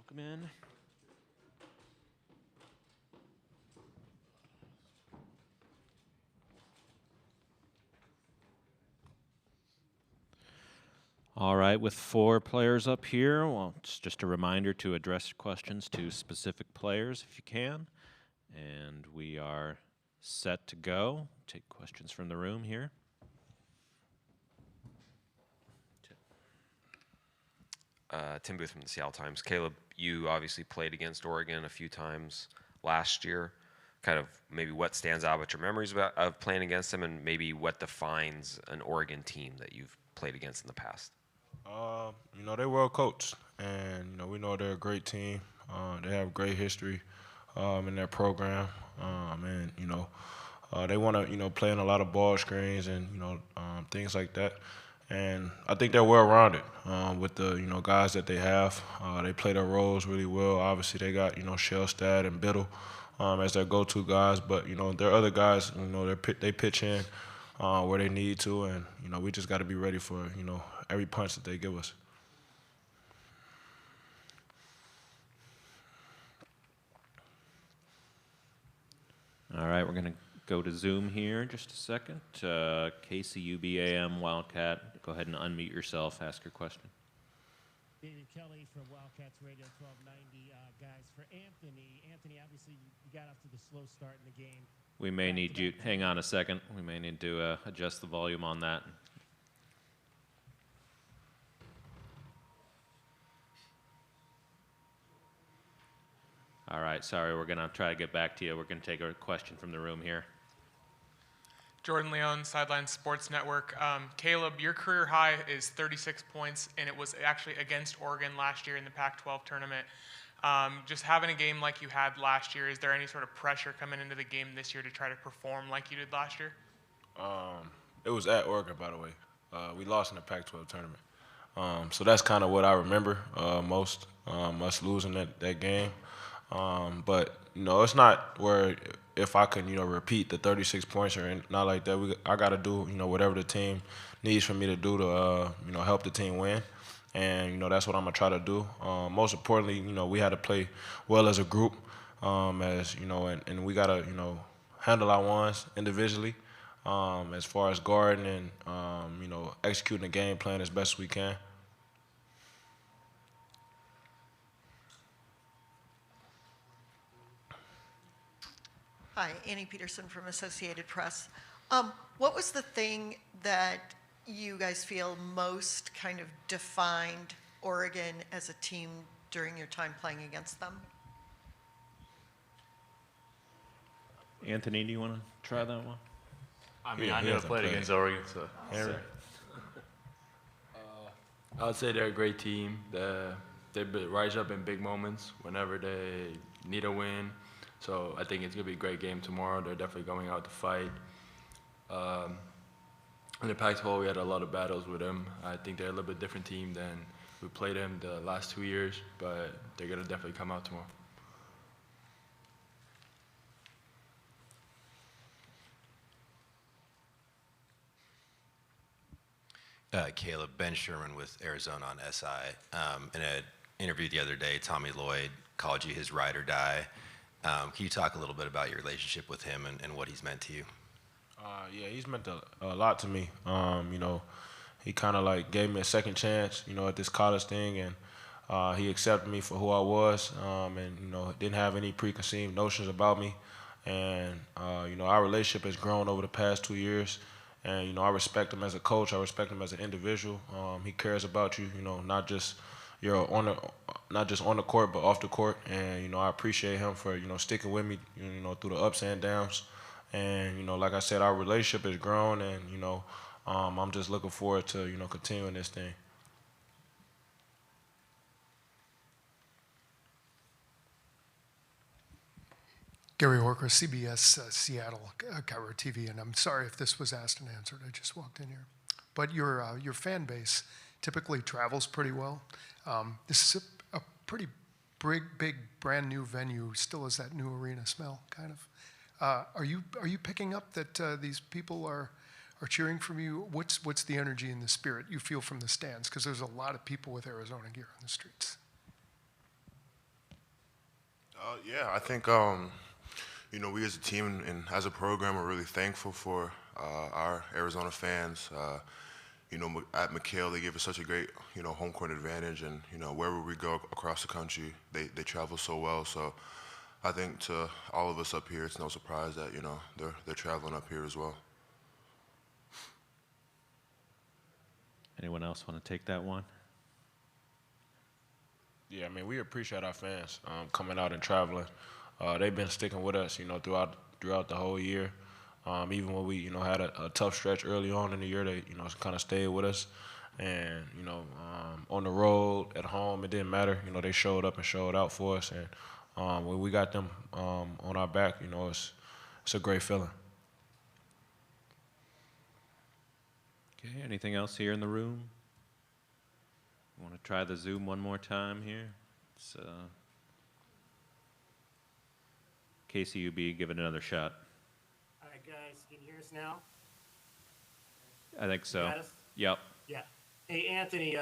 Welcome in. All right, with 4 players up here, well, it's just a reminder to address questions to specific players if you can. And we are set to go. Take questions from the room here. Tim Booth from the Seattle Times. Caleb, you obviously played against Oregon a few times last year. Kind of maybe what stands out about your memories of playing against them, and maybe what defines an Oregon team that you've played against in the past? They're well coached, and we know they're a great team. They have great history in their program, and they want to play in a lot of ball screens and things like that. And I think they're well rounded with the guys that they have. They play their roles really well. Obviously, they got Shellstad and Biddle as their go-to guys, but there are other guys. They pitch in where they need to, and we just got to be ready for every punch that they give us. All right, we're going to go to Zoom here in just a second. KCUBAM Wildcat, go ahead and unmute yourself, ask your question. David Kelly from Wildcats Radio 1290. Guys, for Anthony, obviously you got off to the slow start in the game. We may need you, hang on a second, we may need to adjust the volume on that. All right, sorry, we're going to try to get back to you. We're going to take a question from the room here. Jordan Leone, Sideline Sports Network. Caleb, your career high is 36 points, and it was actually against Oregon last year in the Pac-12 tournament. Just having a game like you had last year, is there any sort of pressure coming into the game this year to try to perform like you did last year? It was at Oregon, by the way. We lost in the Pac-12 tournament. So that's kind of what I remember most, us losing that game. But it's not where if I can repeat the 36 points or not like that. I got to do whatever the team needs for me to do to help the team win, and that's what I'm gonna try to do. Most importantly, we had to play well as a group, and we gotta handle our ones individually, as far as guarding and executing the game plan as best as we can. Hi, Annie Peterson from Associated Press. What was the thing that you guys feel most kind of defined Oregon as a team during your time playing against them? Anthony, do you want to try that one? I mean, I never played against Oregon, so. Henri. I would say they're a great team. They rise up in big moments whenever they need a win. So I think it's going to be a great game tomorrow. They're definitely going out to fight. In the Pac-12, we had a lot of battles with them. I think they're a little bit different team than we played them the last 2 years, but they're going to definitely come out tomorrow. Caleb, Ben Sherman with Arizona on SI. In an interview the other day, Tommy Lloyd called you his ride or die. Can you talk a little bit about your relationship with him and what he's meant to you? Yeah, he's meant a lot to me. He kind of like gave me a second chance, at this college thing, and he accepted me for who I was, and didn't have any preconceived notions about me. And our relationship has grown over the past 2 years, and I respect him as a coach. I respect him as an individual. He cares about you, not just on the court, but off the court. And I appreciate him for sticking with me, through the ups and downs. And like I said, our relationship has grown, and I'm just looking forward to continuing this thing. Gary Horker, CBS Seattle Cover TV, and I'm sorry if this was asked and answered. I just walked in here. But your fan base typically travels pretty well. This is a pretty big, brand new venue. Still has that new arena smell, kind of. Are you picking up that these people are cheering from you? What's the energy and the spirit you feel from the stands? Because there's a lot of people with Arizona gear on the streets. Yeah, I think we as a team and as a program are really thankful for our Arizona fans. At McHale, they give us such a great, home court advantage, and wherever we go across the country, they travel so well. So I think to all of us up here, it's no surprise that they're traveling up here as well. Anyone else want to take that one? Yeah, I mean, we appreciate our fans coming out and traveling. They've been sticking with us, throughout the whole year. Even when we, had a tough stretch early on in the year, they, kind of stayed with us. And, on the road, at home, it didn't matter. They showed up and showed out for us. And when we got them on our back, it's a great feeling. Okay, anything else here in the room? Want to try the Zoom one more time here? It's KCUB, give it another shot. All right, guys, can you hear us now? I think so. Got us? Yep. Yeah. Hey, Anthony,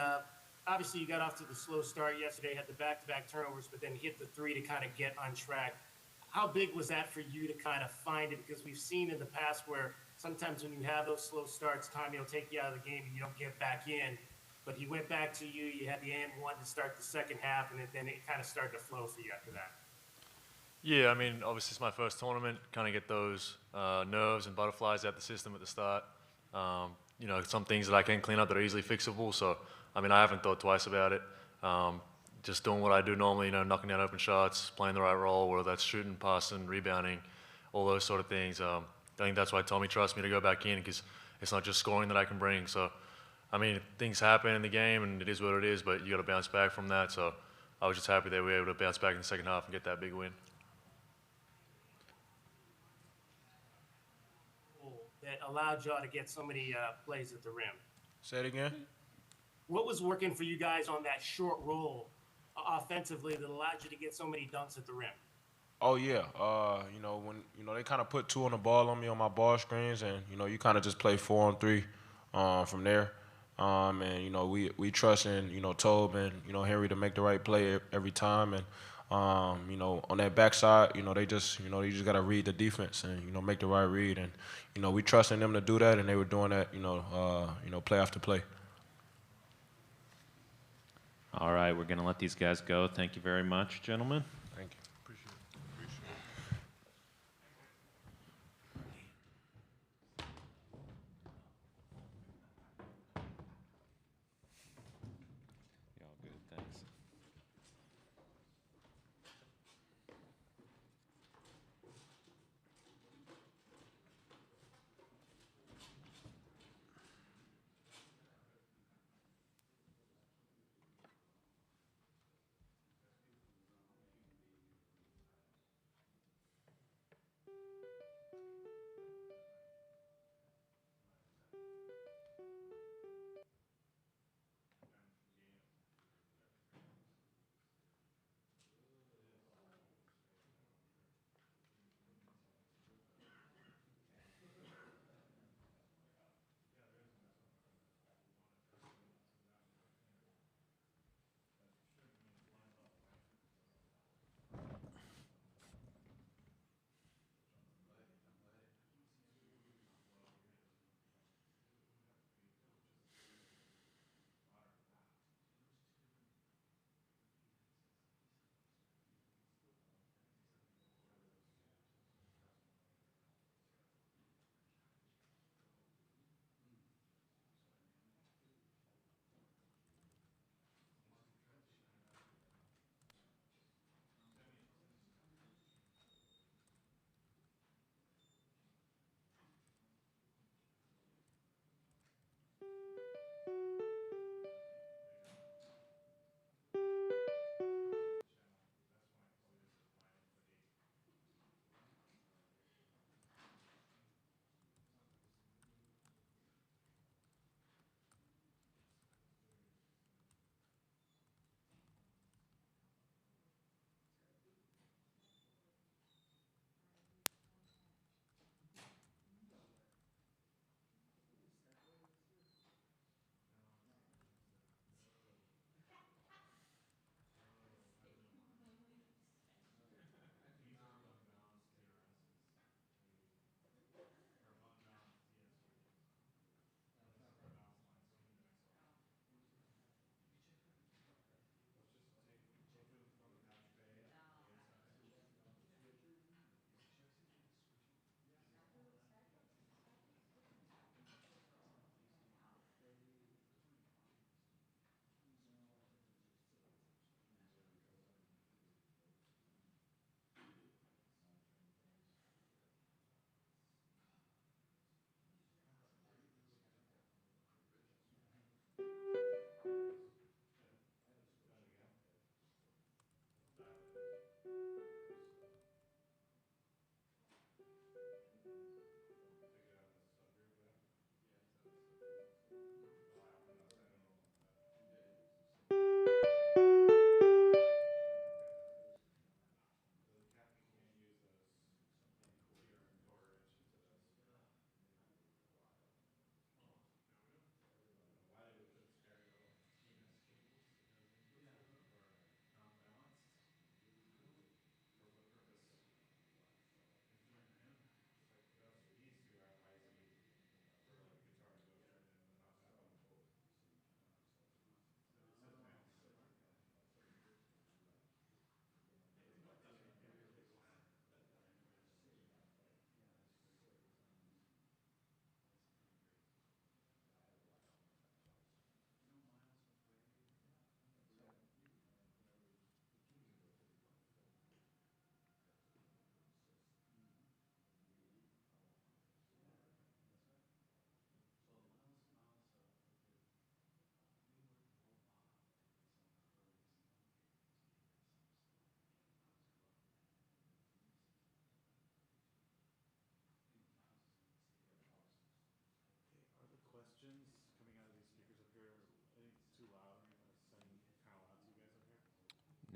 obviously you got off to the slow start yesterday, had the back-to-back turnovers, but then hit the three to kind of get on track. How big was that for you to kind of find it? Because we've seen in the past where sometimes when you have those slow starts, Tommy will take you out of the game and you don't get back in. But he went back to you. You had the and-one to start the second half, and then it kind of started to flow for you after that. Yeah, I mean, obviously it's my first tournament. Kind of get those nerves and butterflies out the system at the start. Some things that I can clean up that are easily fixable. So, I mean, I haven't thought twice about it. Just doing what I do normally, knocking down open shots, playing the right role, whether that's shooting, passing, rebounding, all those sort of things. I think that's why Tommy trusts me to go back in, because it's not just scoring that I can bring. So, I mean, things happen in the game, and it is what it is, but you got to bounce back from that. So I was just happy that we were able to bounce back in the second half and get that big win. That allowed y'all to get so many plays at the rim. Say it again. What was working for you guys on that short roll offensively that allowed you to get so many dunks at the rim? Oh yeah, when they kind of put two on the ball on me on my ball screens, and you kind of just play 4-on-3 from there. And we trust in Tobe and Henri to make the right play every time. And on that backside, they just you just gotta read the defense and make the right read. And we trust in them to do that, and they were doing that play after play. All right, we're going to let these guys go. Thank you very much, gentlemen. Thank you. Y'all good, thanks.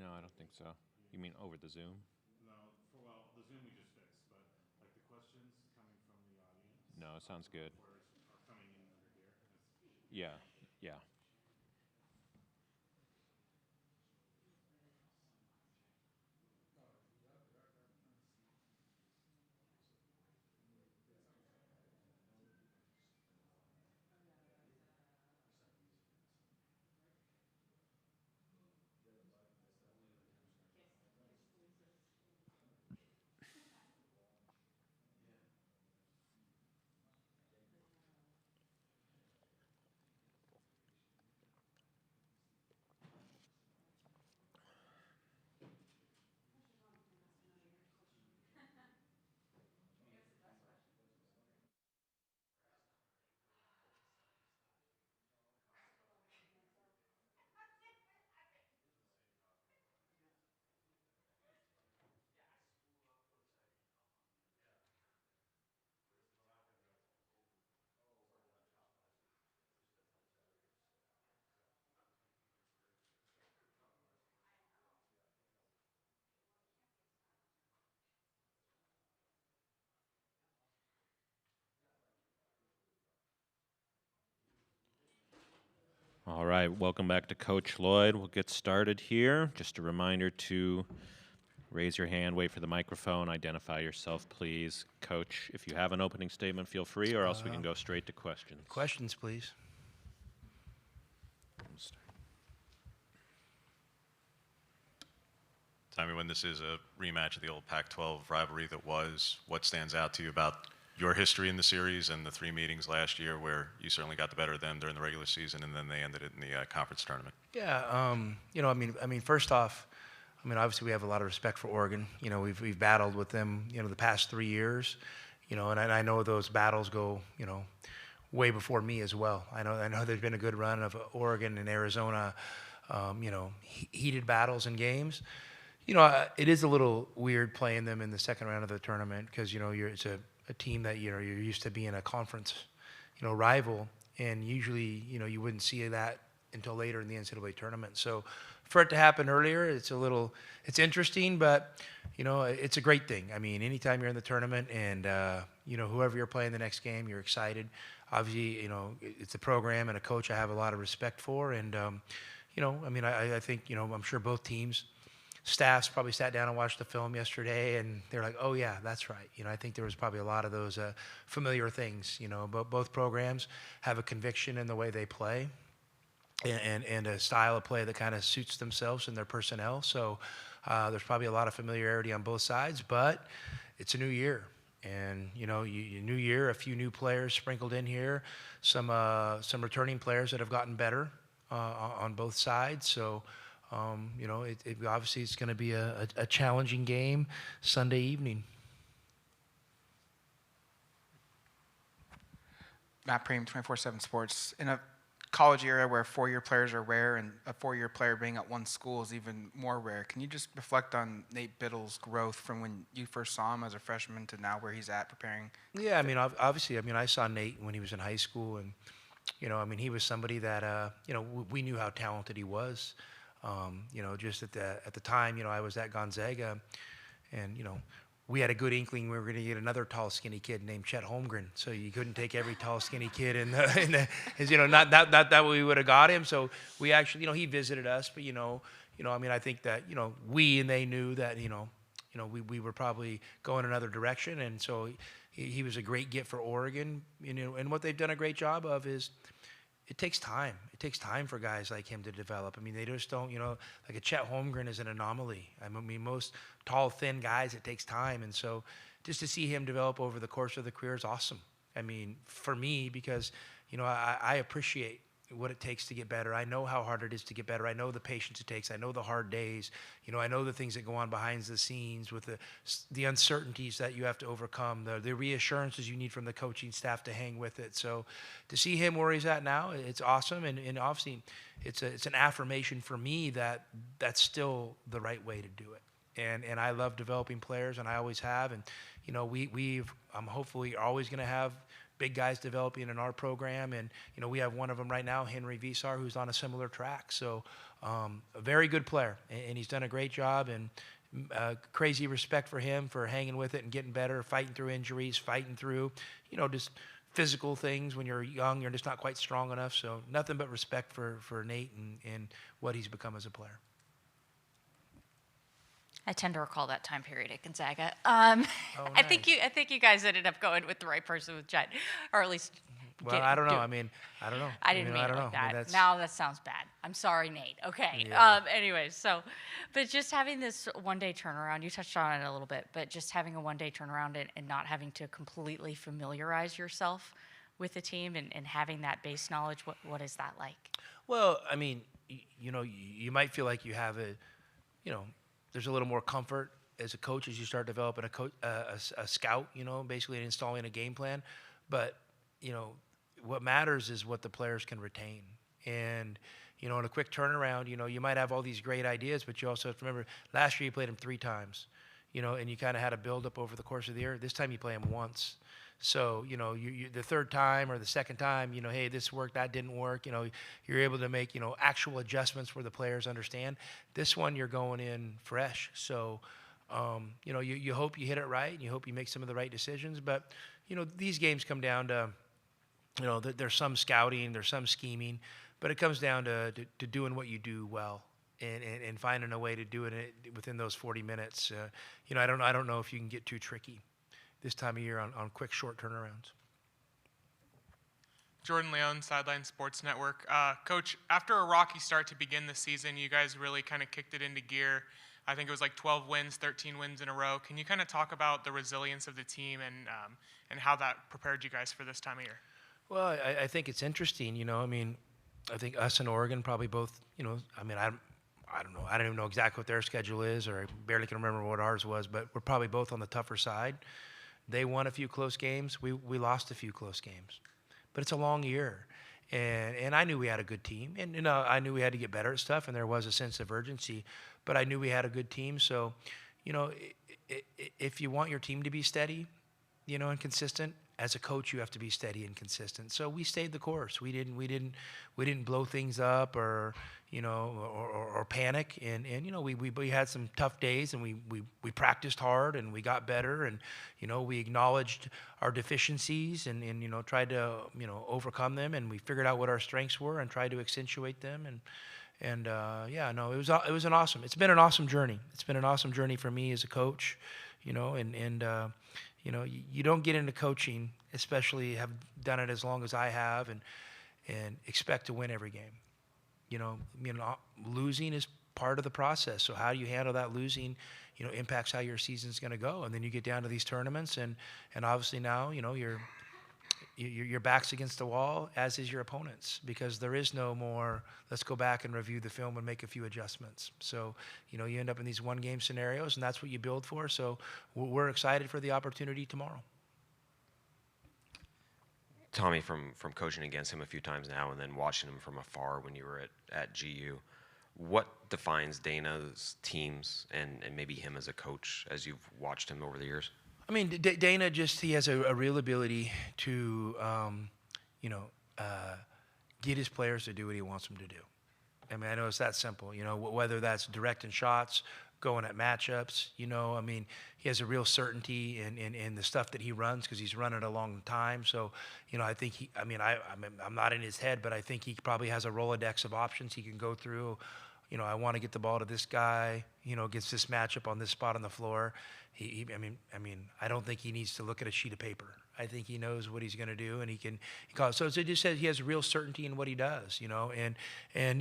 No, I don't think so. You mean over the Zoom? No, well, the Zoom we just fixed, but like the questions coming from the audience. No, it sounds good. Are coming in under here. Yeah, yeah. All right, welcome back to Coach Lloyd. We'll get started here. Just a reminder to raise your hand, wait for the microphone, identify yourself, please. Coach, if you have an opening statement, feel free, or else we can go straight to questions. Questions, please. Tommy, when this is a rematch of the old Pac-12 rivalry that was, what stands out to you about your history in the series and the 3 meetings last year where you certainly got the better of them during the regular season and then they ended it in the conference tournament? Yeah, I mean, first off, obviously we have a lot of respect for Oregon. We've battled with them, the past 3 years, and I know those battles go, way before me as well. I know there's been a good run of Oregon and Arizona, heated battles and games. It is a little weird playing them in the second round of the tournament because, it's a team that, you're used to being a conference, rival. And usually, you wouldn't see that until later in the NCAA tournament. So for it to happen earlier, it's interesting, but, it's a great thing. I mean, anytime you're in the tournament and, whoever you're playing the next game, you're excited. Obviously, it's a program and a coach I have a lot of respect for. And, I think, I'm sure both teams, staffs probably sat down and watched the film yesterday, and they're like, "Oh yeah, that's right." I think there was probably a lot of those familiar things. But both programs have a conviction in the way they play, and a style of play that kind of suits themselves and their personnel. So there's probably a lot of familiarity on both sides. But it's a new year, and new year, a few new players sprinkled in here, some returning players that have gotten better on both sides. So. Obviously it's going to be a challenging game Sunday evening. Matt Preem, 24/7 Sports. In a college era where 4-year players are rare and a 4-year player being at one school is even more rare, can you just reflect on Nate Biddle's growth from when you first saw him as a freshman to now where he's at preparing? Yeah, obviously, I saw Nate when he was in high school, and, he was somebody that, we knew how talented he was. Just at the time, I was at Gonzaga, and we had a good inkling we were going to get another tall, skinny kid named Chet Holmgren. So you couldn't take every tall, skinny kid not that we would have got him. So we actually, he visited us, but I think that we and they knew that we were probably going another direction, and so he was a great get for Oregon. And what they've done a great job of is. It takes time. It takes time for guys like him to develop. They just don't, like a Chet Holmgren is an anomaly. Most tall, thin guys, it takes time. And so just to see him develop over the course of the career is awesome. For me, because, I appreciate what it takes to get better. I know how hard it is to get better. I know the patience it takes. I know the hard days. I know the things that go on behind the scenes with the uncertainties that you have to overcome, the reassurances you need from the coaching staff to hang with it. So to see him where he's at now, it's awesome. And obviously it's an affirmation for me that that's still the right way to do it. And I love developing players, and I always have. And, I'm hopefully always going to have big guys developing in our program, and we have one of them right now, Henri Veesaar, who's on a similar track. So a very good player, and he's done a great job, and crazy respect for him for hanging with it and getting better, fighting through injuries, fighting through, just physical things. When you're young, you're just not quite strong enough. So nothing but respect for Nate and what he's become as a player. I tend to recall that time period at Gonzaga. Nice. I think you guys ended up going with the right person with Jet, or at least. Well, I don't know. I mean, I don't know. I didn't mean I it don't like know. I mean, that. that's- Now that sounds bad. I'm sorry, Nate. Okay. Yeah. Anyways, but just having this one-day turnaround, you touched on it a little bit, but just having a one-day turnaround and not having to completely familiarize yourself with the team and having that base knowledge, what is that like? Well, I mean, you might feel like you have there's a little more comfort as a coach as you start developing a scout, basically installing a game plan. But, what matters is what the players can retain. And, in a quick turnaround, you might have all these great ideas, but you also have to remember, last year you played them 3 times, and you kind of had a build-up over the course of the year. This time you play them once. So, you the third time or the second time, hey, this worked, that didn't work, you're able to make, actual adjustments where the players understand. This one, you're going in fresh. So, you hope you hit it right, and you hope you make some of the right decisions. But, these games come down to, there's some scouting, there's some scheming, but it comes down to doing what you do well and finding a way to do it within those 40 minutes. I don't know if you can get too tricky this time of year on quick, short turnarounds. Jordan Leone, Sideline Sports Network. Coach, after a rocky start to begin the season, you guys really kind of kicked it into gear. I think it was like 12 wins, 13 wins in a row. Can you kind of talk about the resilience of the team and how that prepared you guys for this time of year? Well, I think it's interesting. I think us and Oregon probably both. I don't know. I don't even know exactly what their schedule is, or I barely can remember what ours was. But we're probably both on the tougher side. They won a few close games. We lost a few close games. But it's a long year. And I knew we had a good team. And I knew we had to get better at stuff, and there was a sense of urgency. But I knew we had a good team. So, if you want your team to be steady, and consistent, as a coach, you have to be steady and consistent. So we stayed the course. We didn't blow things up or panic. And we had some tough days, and we practiced hard, and we got better, and we acknowledged our deficiencies and tried to overcome them, and we figured out what our strengths were and tried to accentuate them. It was an awesome. It's been an awesome journey. It's been an awesome journey for me as a coach, you don't get into coaching, especially have done it as long as I have, and expect to win every game. Losing is part of the process. So how do you handle that losing? Impacts how your season's going to go. And then you get down to these tournaments, and obviously now, your back's against the wall, as is your opponents, because there is no more, let's go back and review the film and make a few adjustments. So, you end up in these one-game scenarios, and that's what you build for. So we're excited for the opportunity tomorrow. Tommy, from coaching against him a few times now and then watching him from afar when you were at GU, what defines Dana's teams and maybe him as a coach as you've watched him over the years? I mean, Dana he has a real ability to, get his players to do what he wants them to do. I mean, I know it's that simple, whether that's directing shots, going at matchups, he has a real certainty in the stuff that he runs because he's run it a long time. So, I think I'm not in his head, but I think he probably has a Rolodex of options he can go through. I want to get the ball to this guy, against this matchup on this spot on the floor. I don't think he needs to look at a sheet of paper. I think he knows what he's going to do, and he calls. So it just says he has real certainty in what he does, and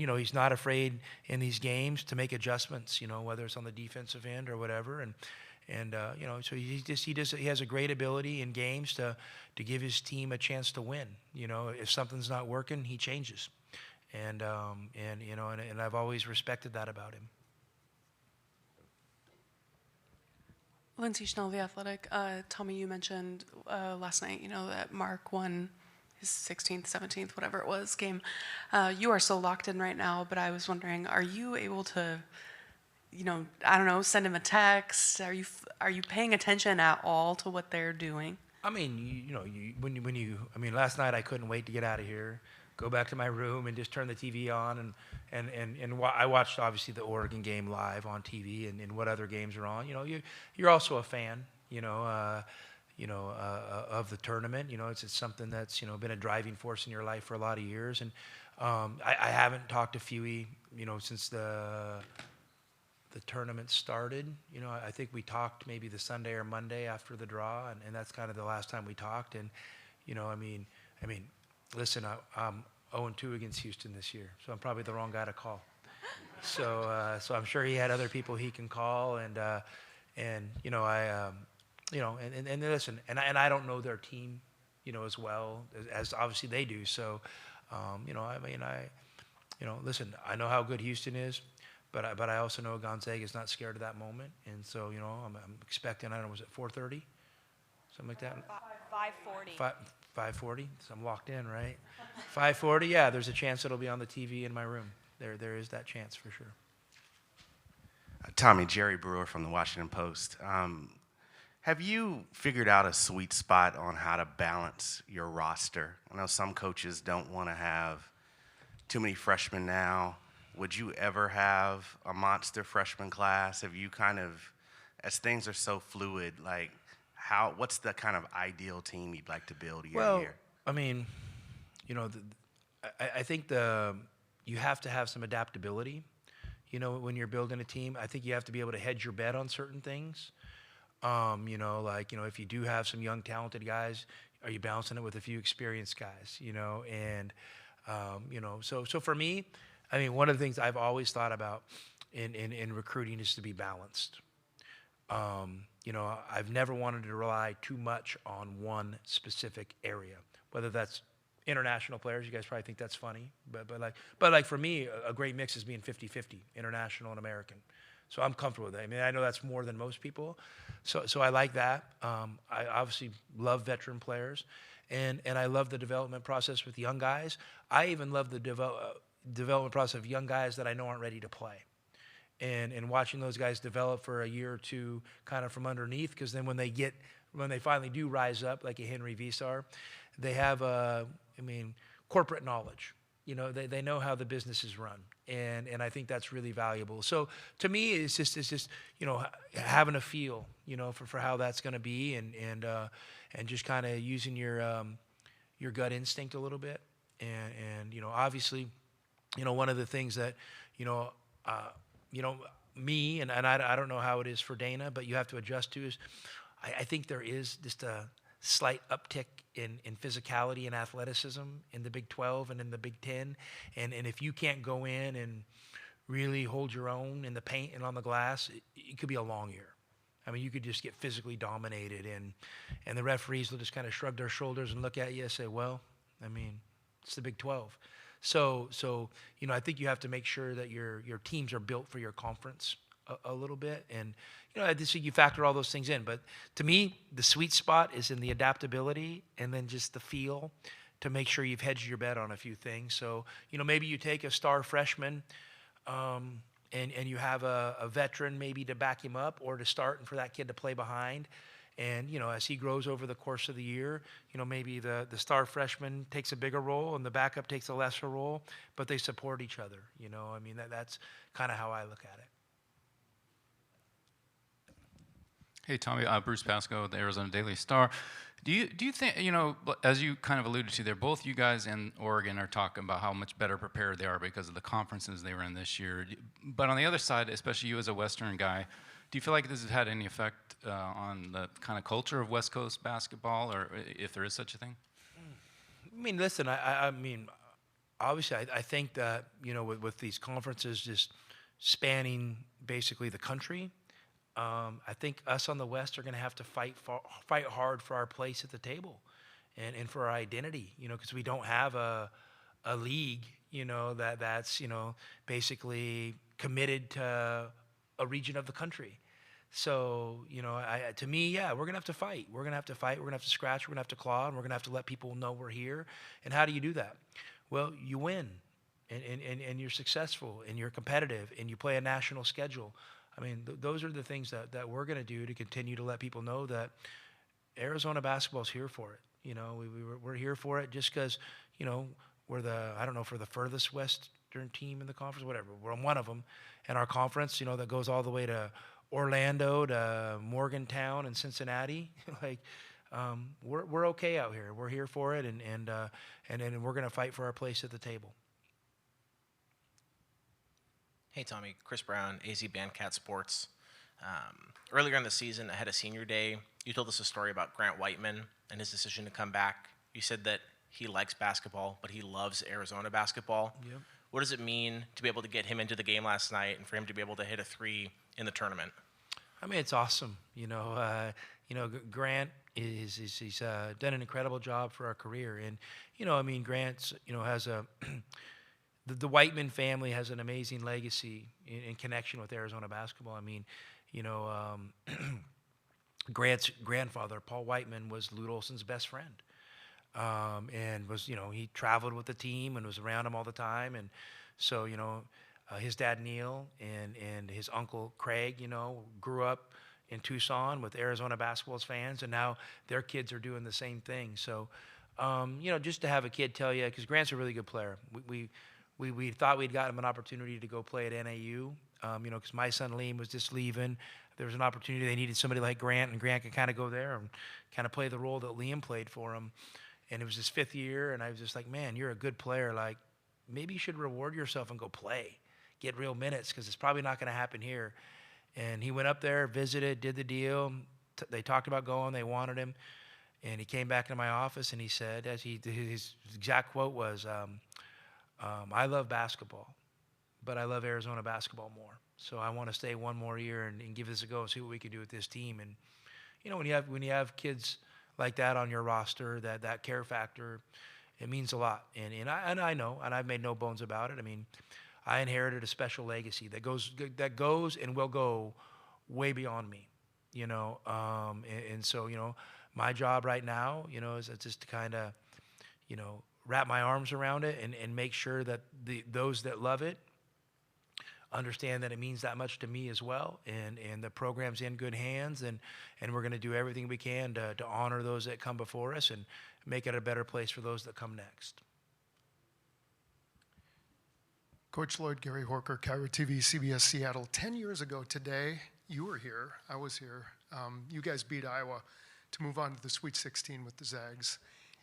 he's not afraid in these games to make adjustments, whether it's on the defensive end or whatever, so he has a great ability in games to give his team a chance to win. If something's not working, he changes, and I've always respected that about him. Lindsay Schnell, The Athletic. Tommy, you mentioned last night, that Mark won his 16th, 17th, whatever it was, game. You are so locked in right now, but I was wondering, are you able to, I don't know, send him a text? Are you paying attention at all to what they're doing? I mean, last night I couldn't wait to get out of here, go back to my room and just turn the TV on I watched obviously the Oregon game live on TV and what other games are on. You're also a fan, of the tournament. It's something that's been a driving force in your life for a lot of years. And I haven't talked to Fewy, since the tournament started. I think we talked maybe the Sunday or Monday after the draw, and that's kind of the last time we talked. And listen, I'm 0-2 against Houston this year, so I'm probably the wrong guy to call. So I'm sure he had other people he can call, and listen, and I don't know their team, as well as obviously they do. So, listen, I know how good Houston is, but I also know Gonzaga is not scared of that moment, and so I'm expecting, I don't know, was it 4:30, something like that? 5:40. 5:40. So I'm locked in, right? 5:40. Yeah, there's a chance it'll be on the TV in my room. There is that chance for sure. Tommy, Jerry Brewer from the Washington Post. Have you figured out a sweet spot on how to balance your roster? I know some coaches don't want to have too many freshmen now. Would you ever have a monster freshman class? Have you kind of, as things are so fluid, like what's the kind of ideal team you'd like to build year to year? I mean, I think you have to have some adaptability. When you're building a team, I think you have to be able to hedge your bet on certain things. If you do have some young, talented guys, are you balancing it with a few experienced guys? So for me, I mean, one of the things I've always thought about in recruiting is to be balanced. I've never wanted to rely too much on one specific area, whether that's international players. You guys probably think that's funny, but for me, a great mix is being 50-50, international and American. So I'm comfortable with that. I mean, I know that's more than most people, so I like that. I obviously love veteran players, and I love the development process with young guys. I even love the development process of young guys that I know aren't ready to play. And watching those guys develop for a year or two kind of from underneath, because then when they finally do rise up, like a Henri Veesaar, they have corporate knowledge. They know how the business is run, and I think that's really valuable. So to me, it's just having a feel, for how that's going to be, and just kind of using your gut instinct a little bit, and obviously, one of the things that me and I don't know how it is for Dana, but you have to adjust to is I think there is just a slight uptick in physicality and athleticism in the Big 12 and in the Big 10. And if you can't go in and really hold your own in the paint and on the glass, it could be a long year. I mean, you could just get physically dominated, and the referees will just kind of shrug their shoulders and look at you and say, well, I mean, it's the Big 12. So I think you have to make sure that your teams are built for your conference a little bit. And, I just think you factor all those things in. But to me, the sweet spot is in the adaptability and then just the feel to make sure you've hedged your bet on a few things. So, maybe you take a star freshman and you have a veteran maybe to back him up or to start and for that kid to play behind. And, as he grows over the course of the year, maybe the star freshman takes a bigger role and the backup takes a lesser role, but they support each other. That's kind of how I look at it. Hey, Tommy, Bruce Pascoe with the Arizona Daily Star. Do you think, as you kind of alluded to there, both you guys and Oregon are talking about how much better prepared they are because of the conferences they were in this year. But on the other side, especially you as a Western guy, do you feel like this has had any effect on the kind of culture of West Coast basketball, or if there is such a thing? I mean, listen, I mean, obviously, I think that, with these conferences just spanning basically the country, I think us on the West are going to have to fight hard for our place at the table and for our identity, because we don't have a league, that's, basically committed to a region of the country. So, to me, yeah, we're going to have to fight. We're going to have to fight. We're going to have to scratch. We're going to have to claw. And we're going to have to let people know we're here. And how do you do that? Well, you win, and you're successful, and you're competitive, and you play a national schedule. I mean, those are the things that we're going to do to continue to let people know that Arizona basketball's here for it. You know, we're here for it just because, you know, we're I don't know if we're the furthest Western team in the conference, whatever. We're on one of them in our conference, you know, that goes all the way to Orlando, to Morgantown, and Cincinnati. Like, we're okay out here. We're here for it, and we're going to fight for our place at the table. Hey, Tommy. Chris Brown, AZ Bandcat Sports. Earlier in the season, ahead of senior day, you told us a story about Grant Whiteman and his decision to come back. You said that he likes basketball, but he loves Arizona basketball. Yep. What does it mean to be able to get him into the game last night and for him to be able to hit a 3 in the tournament? I mean, it's awesome. You know, Grant he's done an incredible job for our career, and you know, I mean, Grant's has a the Whiteman family has an amazing legacy in connection with Arizona basketball. I mean, you know, Grant's grandfather, Paul Whiteman, was Lute Olson's best friend, and was, you know, he traveled with the team and was around him all the time, and so, you know, his dad Neil and his uncle Craig, you know, grew up in Tucson with Arizona basketball fans, and now their kids are doing the same thing. So, you know, just to have a kid tell you, because Grant's a really good player. We thought we'd gotten him an opportunity to go play at NAU, you know, because my son Liam was just leaving. There was an opportunity. They needed somebody like Grant, and Grant could kind of go there and kind of play the role that Liam played for him. And it was his 5th year, and I was just like, man, you're a good player. Like, maybe you should reward yourself and go play, get real minutes, because it's probably not going to happen here. And he went up there, visited, did the deal. They talked about going. They wanted him. And he came back into my office, and he said, his exact quote was, I love basketball, but I love Arizona basketball more. So I want to stay one more year and give this a go and see what we can do with this team. And, you know, when you have kids like that on your roster, that care factor, it means a lot. And I know, and I've made no bones about it. I mean, I inherited a special legacy that goes and will go way beyond me, you know. And so, you know, my job right now, you know, is just to kind of, you know, wrap my arms around it and make sure that those that love it understand that it means that much to me as well, and the program's in good hands, and we're going to do everything we can to honor those that come before us and make it a better place for those that come next. Coach Lloyd, Gary Horker, Cairo TV, CBS Seattle. 10 years ago today, you were here, I was here. You guys beat Iowa to move on to the Sweet 16 with the Zags.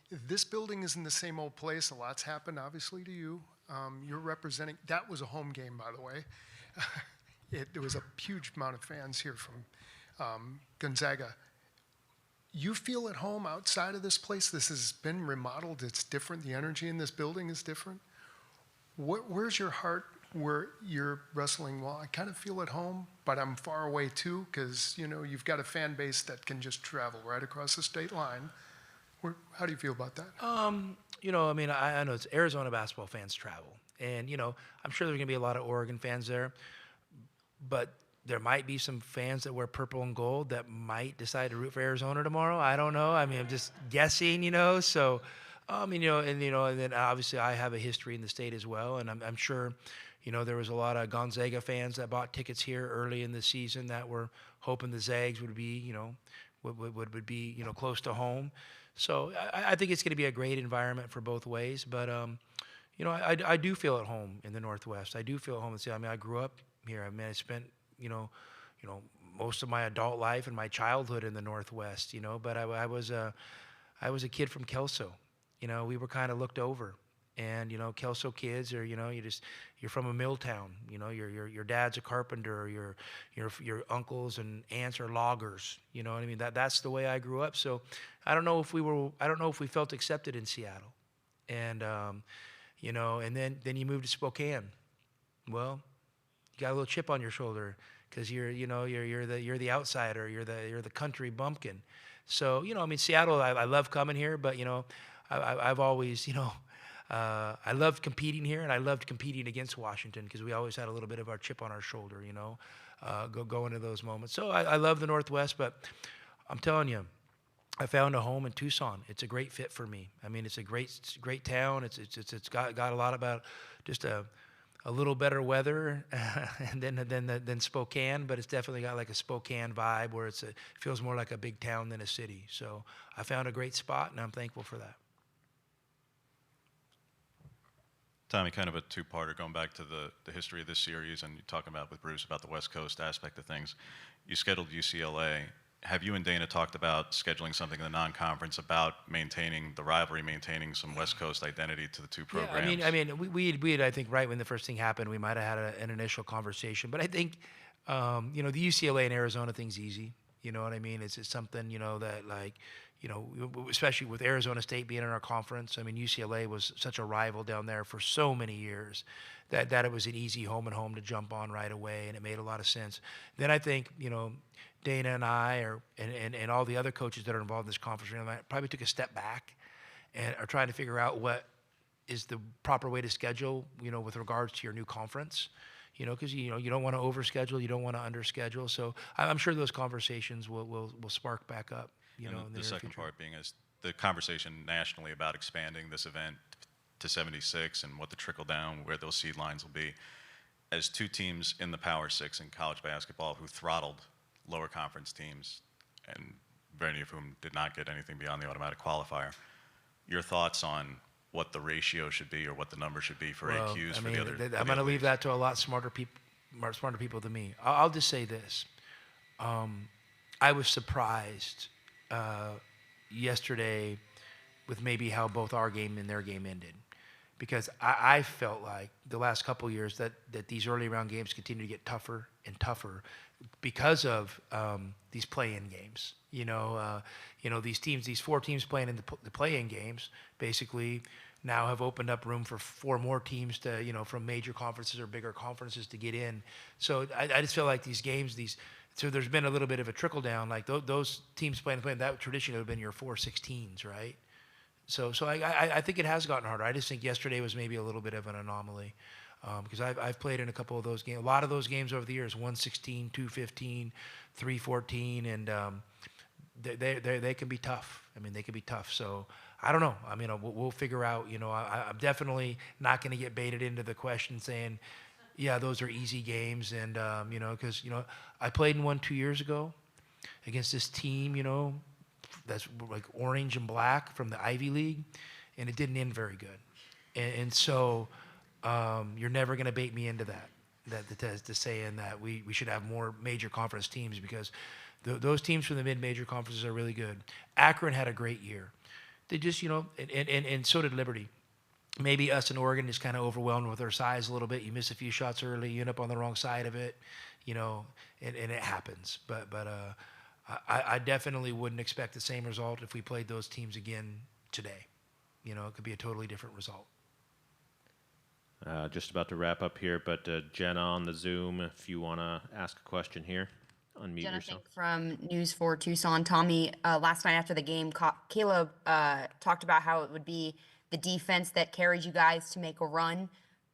This building is in the same old place. A lot's happened, obviously, to you. You're representing, that was a home game, by the way. There was a huge amount of fans here from Gonzaga. You feel at home outside of this place? This has been remodeled. It's different. The energy in this building is different. Where's your heart where you're wrestling? Well, I kind of feel at home, but I'm far away too, because, you know, you've got a fan base that can just travel right across the state line. How do you feel about that? You know, I mean, I know it's Arizona basketball fans travel. And, you know, I'm sure there's going to be a lot of Oregon fans there. But there might be some fans that wear purple and gold that might decide to root for Arizona tomorrow. I don't know. I mean, I'm just guessing, you know. So, you know, and then obviously I have a history in the state as well. And I'm sure, you know, there was a lot of Gonzaga fans that bought tickets here early in the season that were hoping the Zags would be, you know, would be, you know, close to home. So I think it's going to be a great environment for both ways. But, you know, I do feel at home in the Northwest. I do feel at home in Seattle. I mean, I grew up here. I mean, I spent, you know, most of my adult life and my childhood in the Northwest, you know. But I was a kid from Kelso. You know, we were kind of looked over. And, you know, Kelso kids are, you know, you're from a mill town. You know, your dad's a carpenter, your uncles and aunts are loggers. You know what I mean? That's the way I grew up. So I don't know if we felt accepted in Seattle. And, you know, and then you move to Spokane. Well, you got a little chip on your shoulder because you're the outsider. You're the country bumpkin. So, you know, I mean, Seattle, I love coming here, but, you know, I've always, you know, I loved competing here, and I loved competing against Washington because we always had a little bit of our chip on our shoulder, you know, go into those moments. So I love the Northwest, but I'm telling you, I found a home in Tucson. It's a great fit for me. I mean, it's a great town. It's got a lot about just a a little better weather and than Spokane, but it's definitely got like a Spokane vibe where it feels more like a big town than a city. So I found a great spot, and I'm thankful for that. Tommy, kind of a two-parter, going back to the history of this series, and you're talking about with Bruce about the West Coast aspect of things. You scheduled UCLA. Have you and Dana talked about scheduling something in the non-conference about maintaining the rivalry, maintaining some West Coast identity to the two programs? Yeah, I mean, we had, I think, right when the first thing happened, we might have had an initial conversation. But I think, you know, the UCLA and Arizona thing's easy. You know what I mean? It's something, you know, that like, you know, especially with Arizona State being in our conference. I mean, UCLA was such a rival down there for so many years that it was an easy home and home to jump on right away, and it made a lot of sense. Then I think, you know, Dana and I and all the other coaches that are involved in this conference probably took a step back and are trying to figure out what is the proper way to schedule, you know, with regards to your new conference. You know, because you don't want to overschedule, you don't want to underschedule. So I'm sure those conversations will spark back up. You know, in the second future. part being is the conversation nationally about expanding this event to 76 and what the trickle down, where those seed lines will be. As two teams in the Power Six in college basketball who throttled lower conference teams, and many of whom did not get anything beyond the automatic qualifier, your thoughts on what the ratio should be or what the number should be for AQs for the other? I'm going to leave that to a lot smarter people than me. I'll just say this: I was surprised yesterday with maybe how both our game and their game ended, because I felt like the last couple of years that these early round games continue to get tougher and tougher because of these play-in games. You know, these teams, these four teams playing in the play-in games, basically now have opened up room for four more teams to, you know, from major conferences or bigger conferences to get in. So I just feel like these games, so there's been a little bit of a trickle down. Like those teams playing, that traditionally would have been your 4-16s, right? So I think it has gotten harder. I just think yesterday was maybe a little bit of an anomaly, because I've played in a couple of those games, a lot of those games over the years, 1-16, 2-15, 3-14, and they can be tough. I mean, they can be tough. So I don't know. I mean, we'll figure out. You know, I'm definitely not going to get baited into the question saying, yeah, those are easy games, and you know, because you know, I played in one 2 years ago against this team, you know, that's like orange and black from the Ivy League, and it didn't end very good. And so you're never going to bait me into to saying that we should have more major conference teams, because those teams from the mid-major conferences are really good. Akron had a great year. They just, you know, and so did Liberty. Maybe us in Oregon is kind of overwhelmed with our size a little bit. You miss a few shots early, you end up on the wrong side of it, you know, and it happens. But I definitely wouldn't expect the same result if we played those teams again today. You know, it could be a totally different result. Just about to wrap up here, but Jenna on the Zoom, if you want to ask a question here, unmute Jenna yourself. Fink from News 4 Tucson. Tommy, last night after the game, Caleb talked about how it would be the defense that carried you guys to make a run,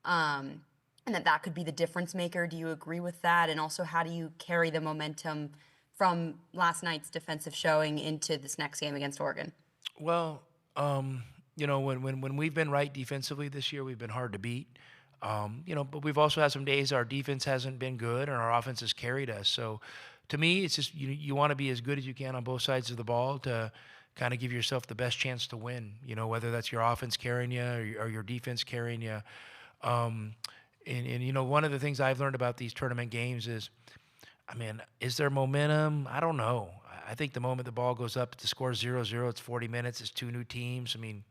and that could be the difference maker. Do you agree with that? And also, how do you carry the momentum from last night's defensive showing into this next game against Oregon? Well, you know, when we've been right defensively this year, we've been hard to beat. You know, but we've also had some days our defense hasn't been good and our offense has carried us. So to me, it's just you want to be as good as you can on both sides of the ball to kind of give yourself the best chance to win, you know, whether that's your offense carrying you or your defense carrying you. And, you know, one of the things I've learned about these tournament games is, I mean, is there momentum? I don't know. I think the moment the ball goes up, the score 0-0, it's 40 minutes, it's two new teams. I mean,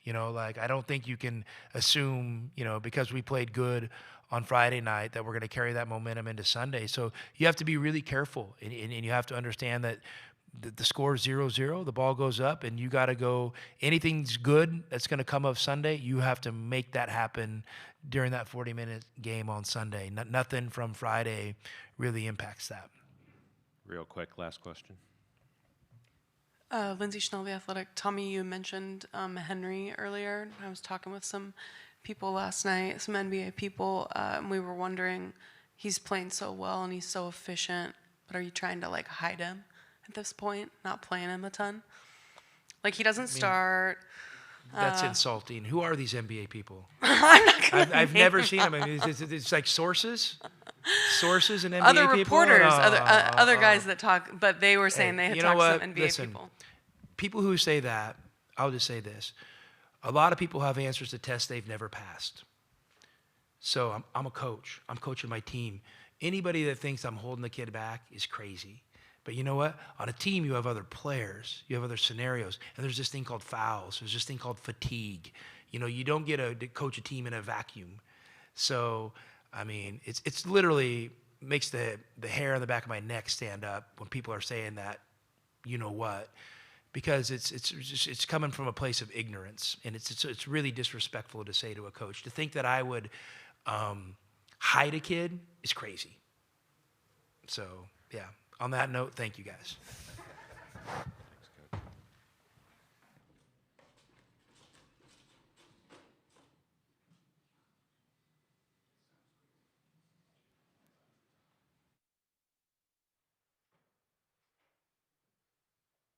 you know, like, I don't think you can assume, you know, because we played good on Friday night that we're going to carry that momentum into Sunday. So you have to be really careful, and you have to understand that the score is 0-0, the ball goes up, and you got to go, anything's good that's going to come of Sunday, you have to make that happen during that 40-minute game on Sunday. Nothing from Friday really impacts that. Real quick, last question. Lindsay Schnell, The Athletic. Tommy, you mentioned Henri earlier. I was talking with some people last night, some NBA people, and we were wondering, he's playing so well and he's so efficient, but are you trying to like hide him at this point, not playing him a ton? Like, he doesn't start. That's insulting. Who are these NBA people? I'm not gonna I've name never seen them. them. I mean, it's like sources and NBA Other people. reporters, Oh, other guys that talk, but they were saying hey, they had you know talked to what? some NBA Listen, people. people who say that, I'll just say this. A lot of people have answers to tests they've never passed. So I'm a coach. I'm coaching my team. Anybody that thinks I'm holding the kid back is crazy. But you know what? On a team, you have other players. You have other scenarios. And there's this thing called fouls. There's this thing called fatigue. You know, you don't get to coach a team in a vacuum. So, I mean, it's literally makes the hair on the back of my neck stand up when people are saying that, you know what? Because it's coming from a place of ignorance. And it's really disrespectful to say to a coach. To think that I would hide a kid is crazy. So, yeah. On that note, thank you guys.